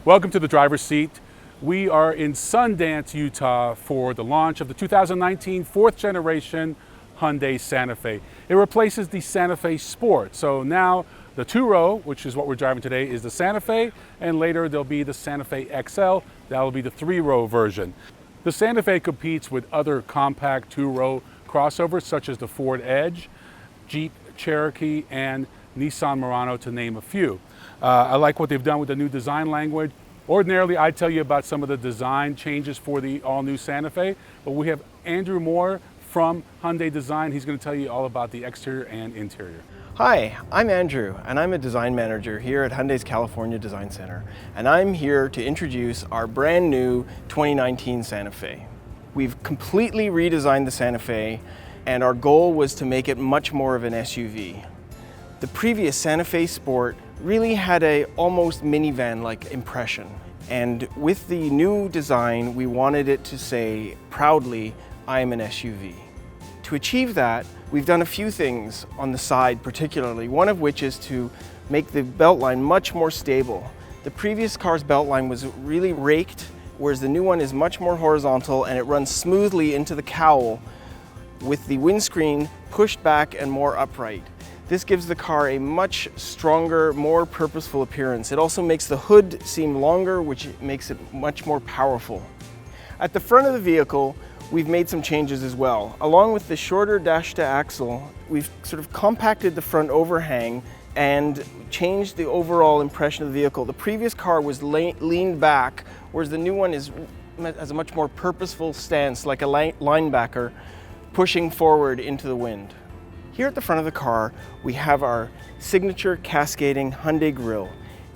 Welcome to the driver's seat. We are in Sundance, Utah for the launch of the 2019 fourth generation Hyundai Santa Fe. It replaces the Santa Fe Sport. So now the two-row, which is what we're driving today, is the Santa Fe, and later there'll be the Santa Fe XL. That'll be the three-row version. The Santa Fe competes with other compact two-row crossovers such as the Ford Edge, Jeep Cherokee, and Nissan Murano, to name a few. I like what they've done with the new design language. Ordinarily, I'd tell you about some of the design changes for the all-new Santa Fe, but we have Andrew Moore from Hyundai Design. He's going to tell you all about the exterior and interior. Hi, I'm Andrew, and I'm a design manager here at Hyundai's California Design Center, and I'm here to introduce our brand new 2019 Santa Fe. We've completely redesigned the Santa Fe, and our goal was to make it much more of an SUV. The previous Santa Fe Sport really had a almost minivan-like impression, and with the new design, we wanted it to say proudly, "I'm an SUV." To achieve that, we've done a few things on the side particularly, one of which is to make the beltline much more stable. The previous car's beltline was really raked, whereas the new one is much more horizontal, and it runs smoothly into the cowl with the windscreen pushed back and more upright. This gives the car a much stronger, more purposeful appearance. It also makes the hood seem longer, which makes it much more powerful. At the front of the vehicle, we've made some changes as well. Along with the shorter dash-to-axle, we've sort of compacted the front overhang and changed the overall impression of the vehicle. The previous car was leaned back, whereas the new one has a much more purposeful stance, like a linebacker, pushing forward into the wind. Here at the front of the car, we have our signature cascading Hyundai grille.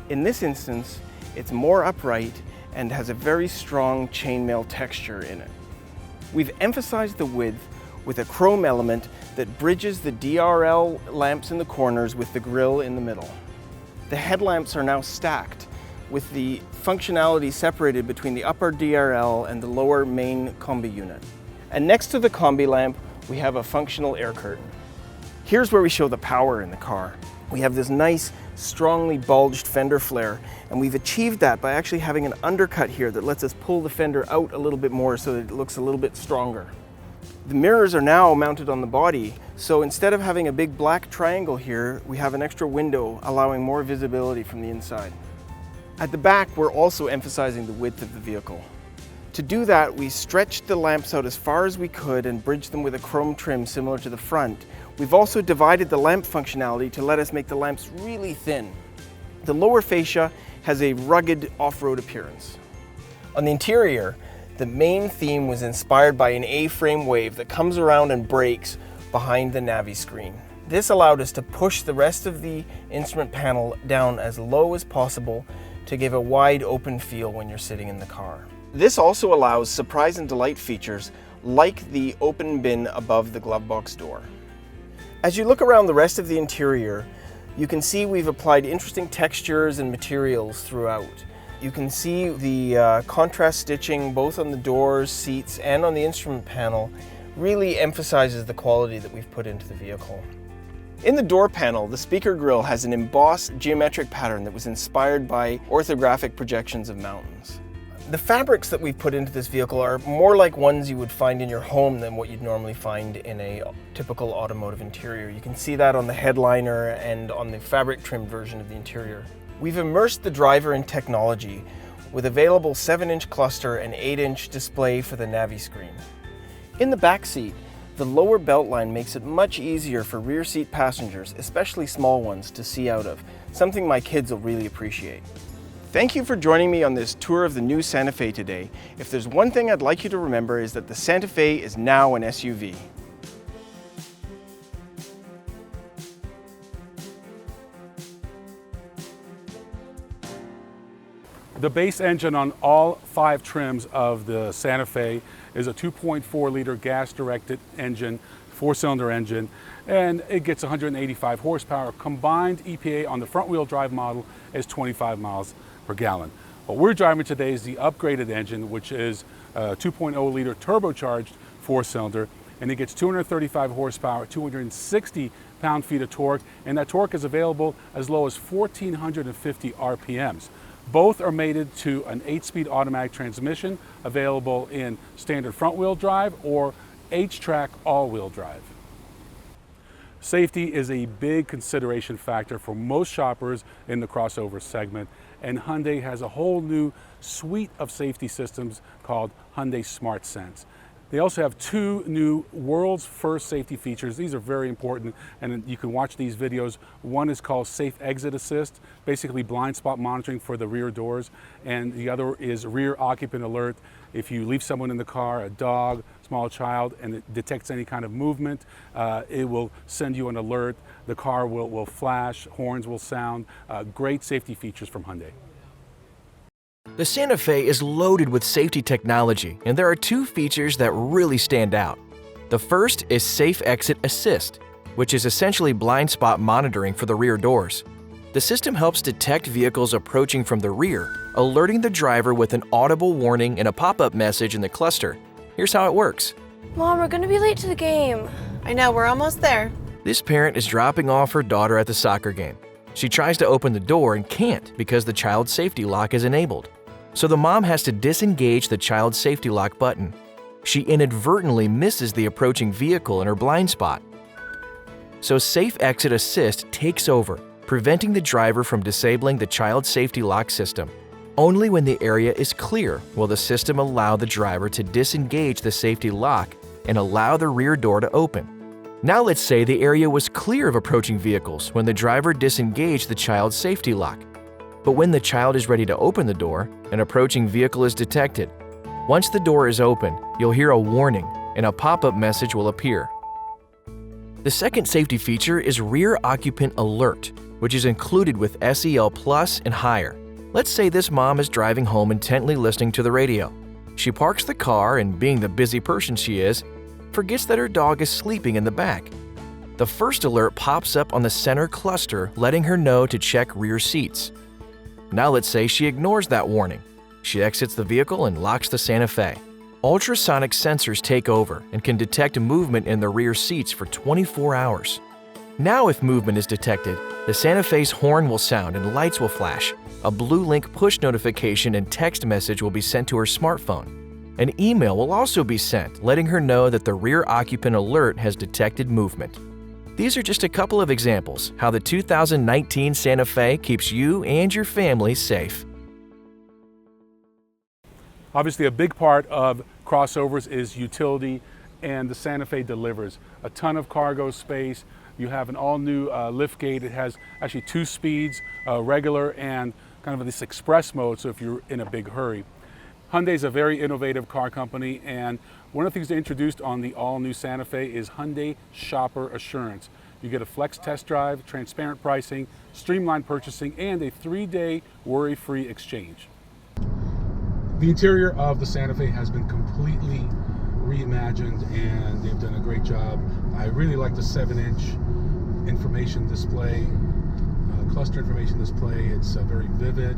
In this instance, it's more upright and has a very strong chainmail texture in it. We've emphasized the width with a chrome element that bridges the DRL lamps in the corners with the grille in the middle. The headlamps are now stacked with the functionality separated between the upper DRL and the lower main combi unit. And next to the combi lamp, we have a functional air curtain. Here's where we show the power in the car. We have this nice, strongly bulged fender flare, and we've achieved that by actually having an undercut here that lets us pull the fender out a little bit more so that it looks a little bit stronger. The mirrors are now mounted on the body, so instead of having a big black triangle here, we have an extra window allowing more visibility from the inside. At the back, we're also emphasizing the width of the vehicle. To do that, we stretched the lamps out as far as we could and bridged them with a chrome trim similar to the front. We've also divided the lamp functionality to let us make the lamps really thin. The lower fascia has a rugged off-road appearance. On the interior, the main theme was inspired by an A-frame wave that comes around and breaks behind the Navi screen. This allowed us to push the rest of the instrument panel down as low as possible to give a wide open feel when you're sitting in the car. This also allows surprise and delight features like the open bin above the glove box door. As you look around the rest of the interior, you can see we've applied interesting textures and materials throughout. You can see the contrast stitching both on the doors, seats, and on the instrument panel really emphasizes the quality that we've put into the vehicle. In the door panel, the speaker grille has an embossed geometric pattern that was inspired by orthographic projections of mountains. The fabrics that we've put into this vehicle are more like ones you would find in your home than what you'd normally find in a typical automotive interior. You can see that on the headliner and on the fabric trimmed version of the interior. We've immersed the driver in technology with available 7-inch cluster and 8-inch display for the Navi screen. In the back seat, the lower belt line makes it much easier for rear seat passengers, especially small ones, to see out of, something my kids will really appreciate. Thank you for joining me on this tour of the new Santa Fe today. If there's one thing I'd like you to remember is that the Santa Fe is now an SUV. The base engine on all 5 trims of the Santa Fe is a 2.4-liter gas-directed engine, 4-cylinder engine, and it gets 185 horsepower. Combined EPA on the front-wheel drive model is 25 miles per gallon. What we're driving today is the upgraded engine, which is a 2.0-liter turbocharged 4-cylinder. and it gets 235 horsepower, 260 pound-feet of torque, and that torque is available as low as 1,450 RPMs. Both are mated to an 8-speed automatic transmission available in standard front-wheel drive or H-Track all-wheel drive. Safety is a big consideration factor for most shoppers in the crossover segment, and Hyundai has a whole new suite of safety systems called Hyundai Smart Sense. They also have 2 new world's first safety features. These are very important, and you can watch these videos. One is called Safe Exit Assist, basically blind spot monitoring for the rear doors, and the other is Rear Occupant Alert. If you leave someone in the car, a dog, small child, and it detects any kind of movement, it will send you an alert. The car will flash, horns will sound. Great safety features from Hyundai. The Santa Fe is loaded with safety technology, and there are 2 features that really stand out. The first is Safe Exit Assist, which is essentially blind spot monitoring for the rear doors. The system helps detect vehicles approaching from the rear, alerting the driver with an audible warning and a pop-up message in the cluster. Here's how it works. Mom, we're gonna be late to the game. I know, we're almost there. This parent is dropping off her daughter at the soccer game. She tries to open the door and can't because the child safety lock is enabled. So the mom has to disengage the child safety lock button. She inadvertently misses the approaching vehicle in her blind spot. So Safe Exit Assist takes over, preventing the driver from disabling the child safety lock system. Only when the area is clear will the system allow the driver to disengage the safety lock and allow the rear door to open. Now let's say the area was clear of approaching vehicles when the driver disengaged the child's safety lock. But when the child is ready to open the door, an approaching vehicle is detected. Once the door is open, you'll hear a warning and a pop-up message will appear. The second safety feature is Rear Occupant Alert, which is included with SEL Plus and higher. Let's say this mom is driving home intently listening to the radio. She parks the car and, being the busy person she is, forgets that her dog is sleeping in the back. The first alert pops up on the center cluster, letting her know to check rear seats. Now let's say she ignores that warning. She exits the vehicle and locks the Santa Fe. Ultrasonic sensors take over and can detect movement in the rear seats for 24 hours. Now if movement is detected, the Santa Fe's horn will sound and lights will flash. A blue link push notification and text message will be sent to her smartphone. An email will also be sent, letting her know that the Rear Occupant Alert has detected movement. These are just a couple of examples how the 2019 Santa Fe keeps you and your family safe. Obviously, a big part of crossovers is utility, and the Santa Fe delivers a ton of cargo space. You have an all-new liftgate. It has actually 2 speeds, regular and kind of this express mode, so if you're in a big hurry. Hyundai is a very innovative car company, and one of the things they introduced on the all-new Santa Fe is Hyundai Shopper Assurance. You get a flex test drive, transparent pricing, streamlined purchasing, and a 3-day worry-free exchange. The interior of the Santa Fe has been completely reimagined, and they've done a great job. I really like the 7-inch information display, cluster information display. It's very vivid,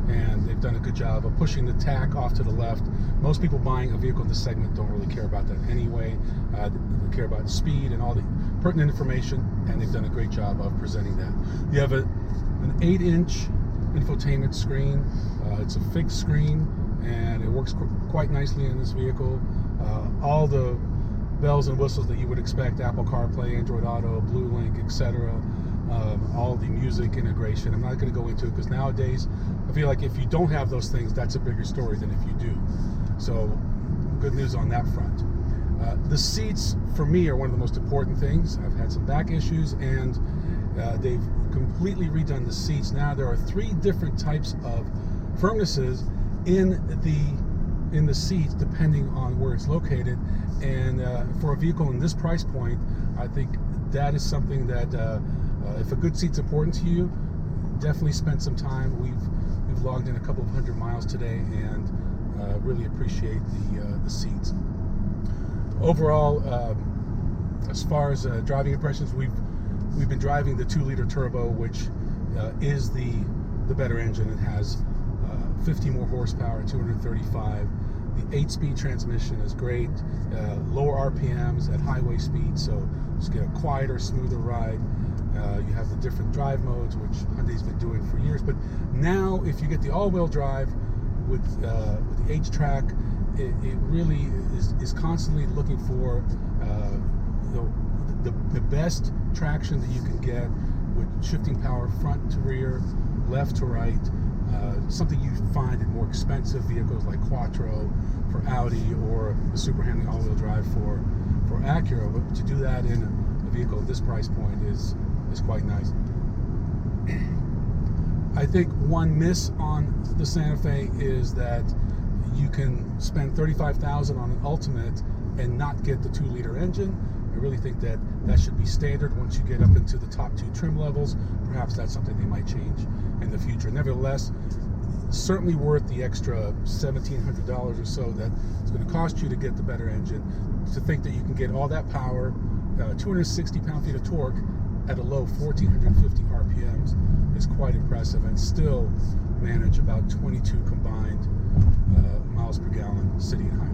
and they've done a good job of pushing the tack off to the left. Most people buying a vehicle in this segment don't really care about that anyway. They care about speed and all the pertinent information, and they've done a great job of presenting that. You have an 8-inch infotainment screen. It's a fixed screen, and it works quite nicely in this vehicle. All the bells and whistles that you would expect: Apple CarPlay, Android Auto, BlueLink, etc. All the music integration. I'm not going to go into it because nowadays I feel like if you don't have those things, that's a bigger story than if you do. So good news on that front. The seats for me are one of the most important things. I've had some back issues, and they've completely redone the seats. Now there are 3 different types of firmnesses in the seats depending on where it's located, and for a vehicle in this price point, I think that is something that if a good seat's important to you, definitely spend some time. We've logged in a couple of 100 miles today, and really appreciate the seats. Overall, as far as driving impressions, we've been driving the 2-liter turbo, which is the better engine. It has 50 more horsepower, 235. The 8-speed transmission is great, lower RPMs at highway speed, so just get a quieter, smoother ride. You have the different drive modes, which Hyundai's been doing for years. But now, if you get the all-wheel drive with the H-Track, it really is constantly looking for the best traction that you can get with shifting power front to rear, left to right. Something you find in more expensive vehicles like Quattro for Audi or the super handy all-wheel drive for Acura. But to do that in a vehicle at this price point is quite nice. I think one miss on the Santa Fe is that you can spend $35,000 on an Ultimate and not get the 2-liter engine. I really think that should be standard once you get up into the top 2 trim levels. Perhaps that's something they might change in the future. Nevertheless, certainly worth the extra $1,700 or so that it's going to cost you to get the better engine. To think that you can get all that power, 260 pound-feet of torque at a low 1,450 RPMs is quite impressive, and still manage about 22 combined miles per gallon city and highway.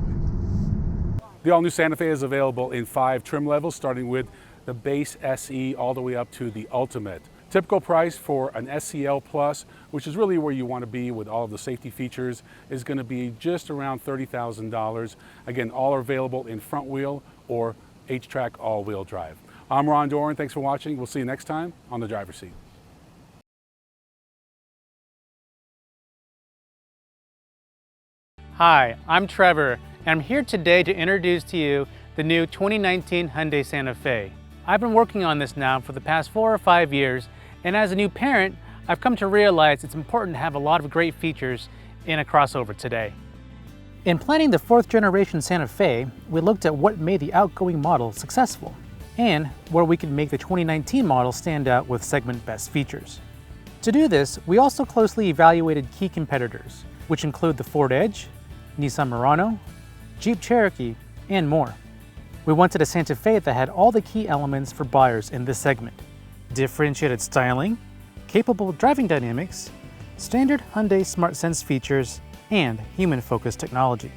The all-new Santa Fe is available in 5 trim levels, starting with the base SE all the way up to the Ultimate. Typical price for an SEL Plus, which is really where you want to be with all of the safety features, is going to be just around $30,000. Again, all are available in front wheel or H-Track all-wheel drive. I'm Ron Doran. Thanks for watching. We'll see you next time on The Driver's Seat. Hi, I'm Trevor, and I'm here today to introduce to you the new 2019 Hyundai Santa Fe. I've been working on this now for the past 4 or 5 years, and as a new parent, I've come to realize it's important to have a lot of great features in a crossover today. In planning the 4th generation Santa Fe, we looked at what made the outgoing model successful, and where we could make the 2019 model stand out with segment best features. To do this, we also closely evaluated key competitors, which include the Ford Edge, Nissan Murano, Jeep Cherokee, and more. We wanted a Santa Fe that had all the key elements for buyers in this segment: differentiated styling, capable driving dynamics, standard Hyundai SmartSense features, and human-focused technology.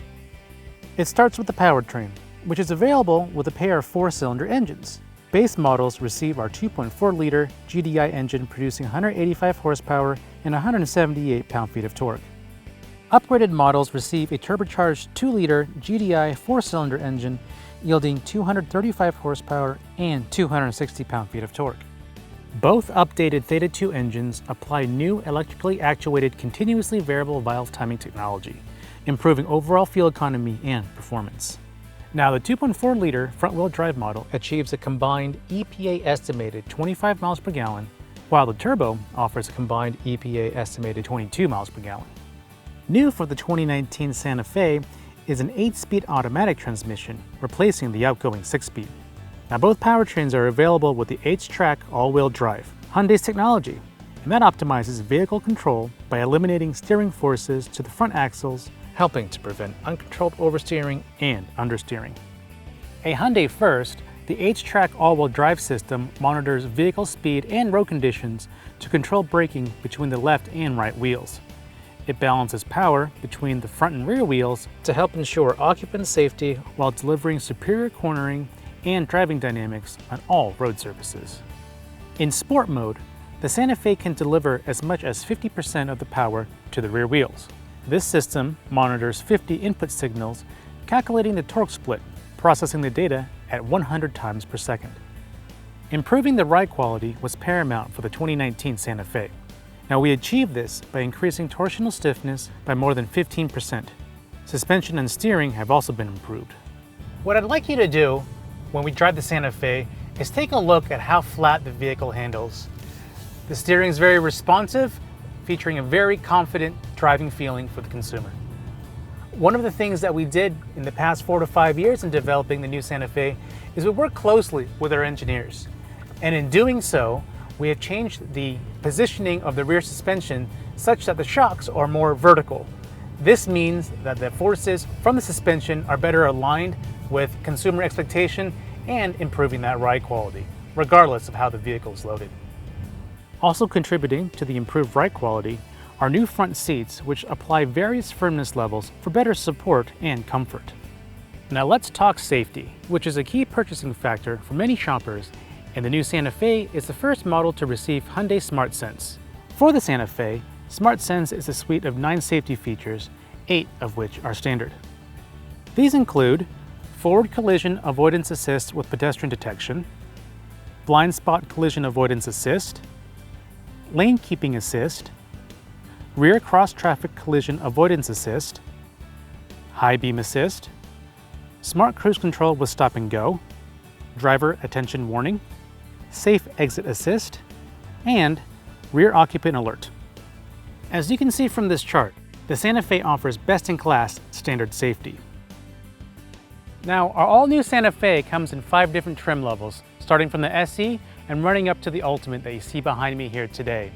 It starts with the powertrain, which is available with a pair of 4-cylinder engines. Base models receive our 2.4-liter GDI engine producing 185 horsepower and 178 pound-feet of torque. Upgraded models receive a turbocharged 2-liter GDI 4-cylinder engine yielding 235 horsepower and 260 pound-feet of torque. Both updated Theta 2 engines apply new electrically actuated continuously variable valve timing technology, improving overall fuel economy and performance. Now, the 2.4-liter front-wheel drive model achieves a combined EPA estimated 25 miles per gallon, while the turbo offers a combined EPA estimated 22 miles per gallon. New for the 2019 Santa Fe is an 8-speed automatic transmission, replacing the outgoing 6-speed. Now, both powertrains are available with the H-Track all-wheel drive, Hyundai's technology, and that optimizes vehicle control by eliminating steering forces to the front axles, helping to prevent uncontrolled oversteering and understeering. A Hyundai first, the H-Track all-wheel drive system monitors vehicle speed and road conditions to control braking between the left and right wheels. It balances power between the front and rear wheels to help ensure occupant safety while delivering superior cornering and driving dynamics on all road surfaces. In sport mode, the Santa Fe can deliver as much as 50% of the power to the rear wheels. This system monitors 50 input signals, calculating the torque split, processing the data at 100 times per second. Improving the ride quality was paramount for the 2019 Santa Fe. Now, we achieved this by increasing torsional stiffness by more than 15%. Suspension and steering have also been improved. What I'd like you to do when we drive the Santa Fe is take a look at how flat the vehicle handles. The steering is very responsive, featuring a very confident driving feeling for the consumer. One of the things that we did in the past 4 to 5 years in developing the new Santa Fe is we worked closely with our engineers. And in doing so, we have changed the positioning of the rear suspension such that the shocks are more vertical. This means that the forces from the suspension are better aligned with consumer expectation and improving that ride quality, regardless of how the vehicle is loaded. Also contributing to the improved ride quality are new front seats which apply various firmness levels for better support and comfort. Now let's talk safety, which is a key purchasing factor for many shoppers, and the new Santa Fe is the first model to receive Hyundai SmartSense. For the Santa Fe, SmartSense is a suite of 9 safety features, 8 of which are standard. These include forward collision avoidance assist with pedestrian detection, blind spot collision avoidance assist, lane keeping assist, rear cross traffic collision avoidance assist, high beam assist, smart cruise control with stop and go, driver attention warning, safe exit assist, and rear occupant alert. As you can see from this chart, the Santa Fe offers best-in-class standard safety. Now, our all-new Santa Fe comes in 5 different trim levels, starting from the SE and running up to the Ultimate that you see behind me here today.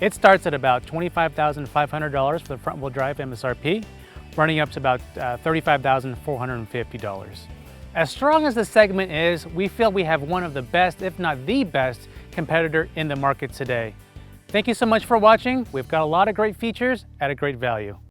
It starts at about $25,500 for the front-wheel drive MSRP, running up to about $35,450. As strong as the segment is, we feel we have one of the best, if not the best, competitor in the market today. Thank you so much for watching. We've got a lot of great features at a great value.